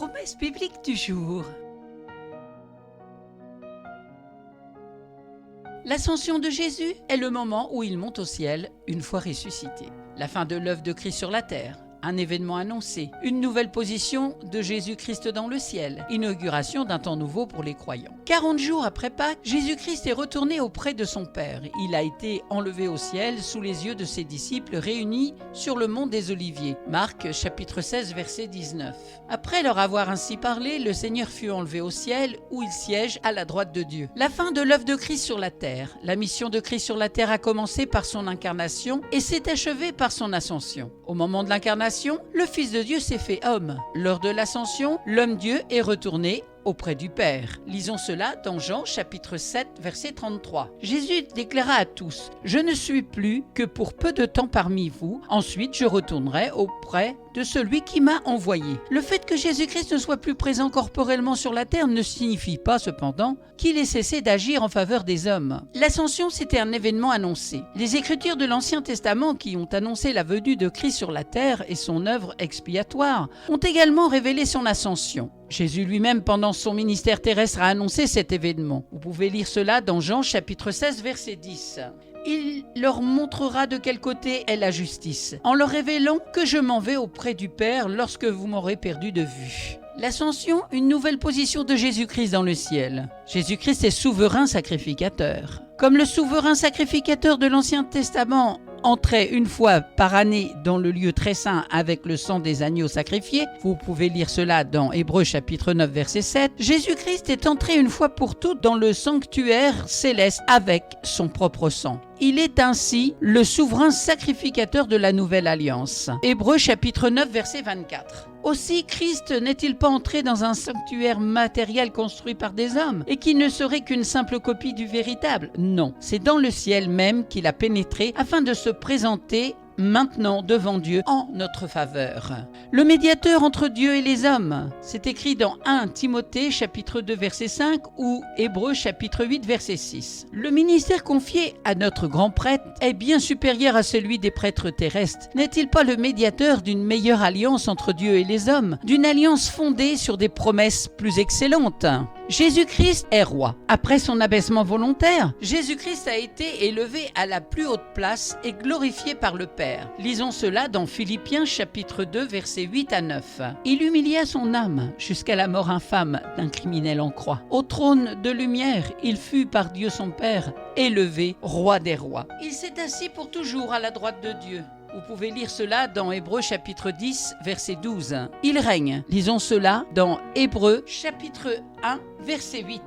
Promesse biblique du jour. L'ascension de Jésus est le moment où il monte au ciel une fois ressuscité. La fin de l'œuvre de Christ sur la terre, un événement annoncé, une nouvelle position de Jésus-Christ dans le ciel, inauguration d'un temps nouveau pour les croyants. 40 jours après Pâques, Jésus-Christ est retourné auprès de son Père. Il a été enlevé au ciel sous les yeux de ses disciples réunis sur le mont des Oliviers. Marc chapitre 16 verset 19. Après leur avoir ainsi parlé, le Seigneur fut enlevé au ciel où il siège à la droite de Dieu. La fin de l'œuvre de Christ sur la terre. La mission de Christ sur la terre a commencé par son incarnation et s'est achevée par son ascension. Au moment de l'incarnation, le Fils de Dieu s'est fait homme. Lors de l'ascension, l'homme-Dieu est retourné auprès du Père. Lisons cela dans Jean chapitre 7 verset 33. Jésus déclara à tous: « Je ne suis plus que pour peu de temps parmi vous, ensuite je retournerai auprès de celui qui m'a envoyé. » Le fait que Jésus-Christ ne soit plus présent corporellement sur la terre ne signifie pas cependant qu'il ait cessé d'agir en faveur des hommes. L'ascension, c'était un événement annoncé. Les Écritures de l'Ancien Testament qui ont annoncé la venue de Christ sur la terre et son œuvre expiatoire ont également révélé son ascension. Jésus lui-même, pendant son ministère terrestre, a annoncé cet événement. Vous pouvez lire cela dans Jean chapitre 16 verset 10. Il leur montrera de quel côté est la justice, en leur révélant que je m'en vais auprès du Père lorsque vous m'aurez perdu de vue. L'ascension, une nouvelle position de Jésus-Christ dans le ciel. Jésus-Christ est souverain sacrificateur. Comme le souverain sacrificateur de l'Ancien Testament entrait une fois par année dans le lieu très saint avec le sang des agneaux sacrifiés, vous pouvez lire cela dans Hébreux chapitre 9 verset 7, Jésus-Christ est entré une fois pour toutes dans le sanctuaire céleste avec son propre sang. Il est ainsi le souverain sacrificateur de la nouvelle alliance. Hébreux chapitre 9 verset 24. Aussi, Christ n'est-il pas entré dans un sanctuaire matériel construit par des hommes et qui ne serait qu'une simple copie du véritable? Non, c'est dans le ciel même qu'il a pénétré afin de se présenter maintenant devant Dieu en notre faveur. Le médiateur entre Dieu et les hommes, c'est écrit dans 1 Timothée chapitre 2 verset 5 ou Hébreux chapitre 8 verset 6. Le ministère confié à notre grand prêtre est bien supérieur à celui des prêtres terrestres. N'est-il pas le médiateur d'une meilleure alliance entre Dieu et les hommes, d'une alliance fondée sur des promesses plus excellentes? Jésus-Christ est roi. Après son abaissement volontaire, Jésus-Christ a été élevé à la plus haute place et glorifié par le Père. Lisons cela dans Philippiens chapitre 2 versets 8 à 9. Il humilia son âme jusqu'à la mort infâme d'un criminel en croix. Au trône de lumière, il fut par Dieu son Père élevé roi des rois. Il s'est assis pour toujours à la droite de Dieu. Vous pouvez lire cela dans Hébreux chapitre 10, verset 12. Il règne. Lisons cela dans Hébreux chapitre 1, verset 8.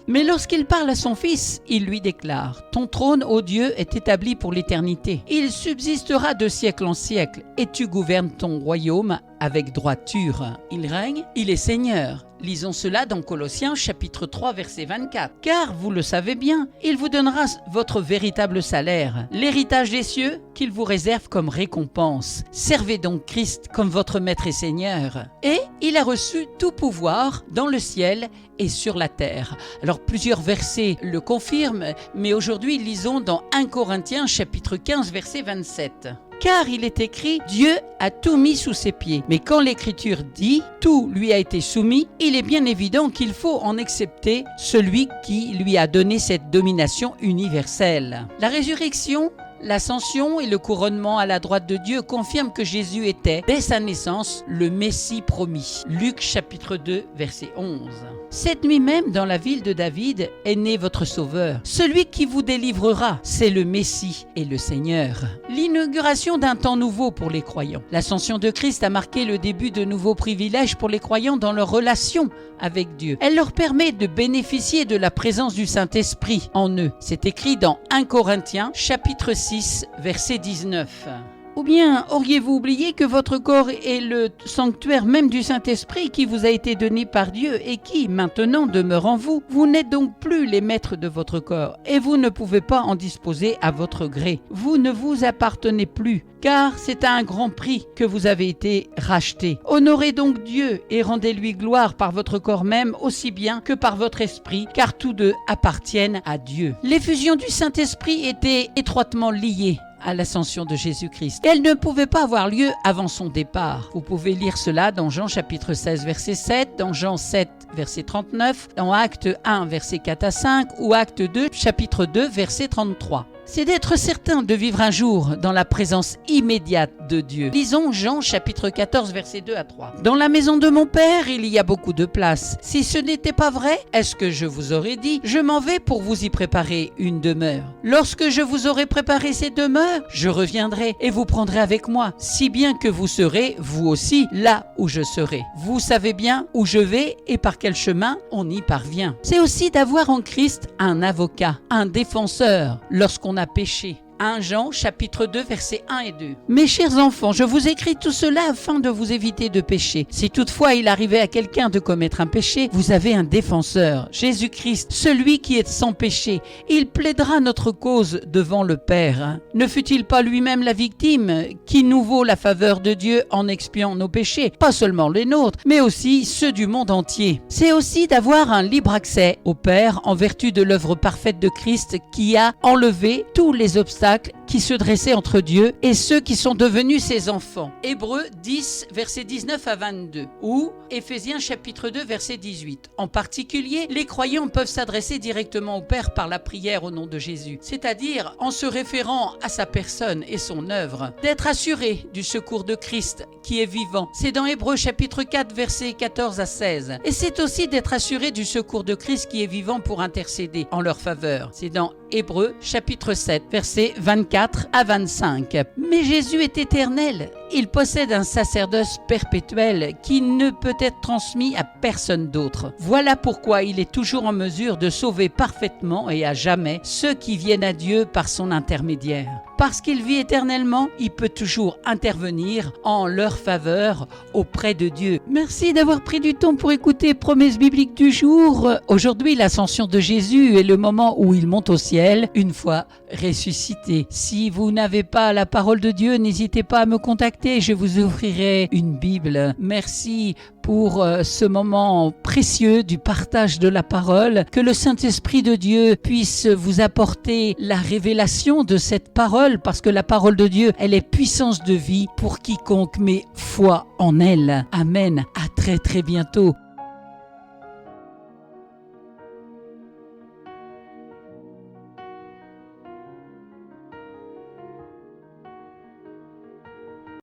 Mais lorsqu'il parle à son Fils, il lui déclare: « Ton trône, ô Dieu, est établi pour l'éternité. Il subsistera de siècle en siècle, et tu gouvernes ton royaume avec droiture. » Il règne, il est Seigneur. Lisons cela dans Colossiens chapitre 3 verset 24. « Car, vous le savez bien, il vous donnera votre véritable salaire, l'héritage des cieux qu'il vous réserve comme récompense. Servez donc Christ comme votre Maître et Seigneur. » Et il a reçu tout pouvoir dans le ciel et sur la terre. Alors plusieurs versets le confirment, mais aujourd'hui lisons dans 1 Corinthiens chapitre 15 verset 27. Car il est écrit, Dieu a tout mis sous ses pieds. Mais quand l'Écriture dit, tout lui a été soumis, il est bien évident qu'il faut en accepter celui qui lui a donné cette domination universelle. La résurrection, l'ascension et le couronnement à la droite de Dieu confirment que Jésus était, dès sa naissance, le Messie promis. Luc chapitre 2, verset 11. Cette nuit même, dans la ville de David, est né votre Sauveur. Celui qui vous délivrera, c'est le Messie et le Seigneur. L'inauguration d'un temps nouveau pour les croyants. L'ascension de Christ a marqué le début de nouveaux privilèges pour les croyants dans leur relation avec Dieu. Elle leur permet de bénéficier de la présence du Saint-Esprit en eux. C'est écrit dans 1 Corinthiens, chapitre 6, verset 19. Ou bien auriez-vous oublié que votre corps est le sanctuaire même du Saint-Esprit qui vous a été donné par Dieu et qui, maintenant, demeure en vous? Vous n'êtes donc plus les maîtres de votre corps et vous ne pouvez pas en disposer à votre gré. Vous ne vous appartenez plus, car c'est à un grand prix que vous avez été rachetés. Honorez donc Dieu et rendez-lui gloire par votre corps même aussi bien que par votre esprit, car tous deux appartiennent à Dieu. L'effusion du Saint-Esprit était étroitement liée à l'ascension de Jésus-Christ. Et elle ne pouvait pas avoir lieu avant son départ. Vous pouvez lire cela dans Jean chapitre 16 verset 7, dans Jean 7 verset 39, dans Acte 1 verset 4 à 5 ou Acte 2 chapitre 2 verset 33. C'est d'être certain de vivre un jour dans la présence immédiate de Dieu. Lisons Jean chapitre 14 versets 2 à 3. Dans la maison de mon Père, il y a beaucoup de place. Si ce n'était pas vrai, est-ce que je vous aurais dit, je m'en vais pour vous y préparer une demeure. Lorsque je vous aurai préparé cette demeure, je reviendrai et vous prendrez avec moi, si bien que vous serez, vous aussi, là où je serai. Vous savez bien où je vais et par quel chemin on y parvient. C'est aussi d'avoir en Christ un avocat, un défenseur, lorsqu'on a péché. 1 Jean chapitre 2 versets 1 et 2. Mes chers enfants, je vous écris tout cela afin de vous éviter de pécher. Si toutefois il arrivait à quelqu'un de commettre un péché, vous avez un défenseur, Jésus-Christ, celui qui est sans péché. Il plaidera notre cause devant le Père. Ne fut-il pas lui-même la victime qui nous vaut la faveur de Dieu en expiant nos péchés, pas seulement les nôtres, mais aussi ceux du monde entier. C'est aussi d'avoir un libre accès au Père en vertu de l'œuvre parfaite de Christ qui a enlevé tous les obstacles qui se dressaient entre Dieu et ceux qui sont devenus ses enfants. Hébreux 10, versets 19 à 22 ou Éphésiens chapitre 2, verset 18. En particulier, les croyants peuvent s'adresser directement au Père par la prière au nom de Jésus, c'est-à-dire en se référant à sa personne et son œuvre, d'être assurés du secours de Christ qui est vivant. C'est dans Hébreux chapitre 4, versets 14 à 16. Et c'est aussi d'être assurés du secours de Christ qui est vivant pour intercéder en leur faveur. C'est dans Hébreux chapitre 7, versets 24 à 25. Mais Jésus est éternel. Il possède un sacerdoce perpétuel qui ne peut être transmis à personne d'autre. Voilà pourquoi il est toujours en mesure de sauver parfaitement et à jamais ceux qui viennent à Dieu par son intermédiaire. Parce qu'il vit éternellement, il peut toujours intervenir en leur faveur auprès de Dieu. Merci d'avoir pris du temps pour écouter Promesse biblique du jour. Aujourd'hui, l'ascension de Jésus est le moment où il monte au ciel, une fois ressuscité. Si vous n'avez pas la parole de Dieu, n'hésitez pas à me contacter, je vous offrirai une Bible. Merci pour ce moment précieux du partage de la parole. Que le Saint-Esprit de Dieu puisse vous apporter la révélation de cette parole, parce que la parole de Dieu, elle est puissance de vie pour quiconque met foi en elle. Amen. À très très bientôt.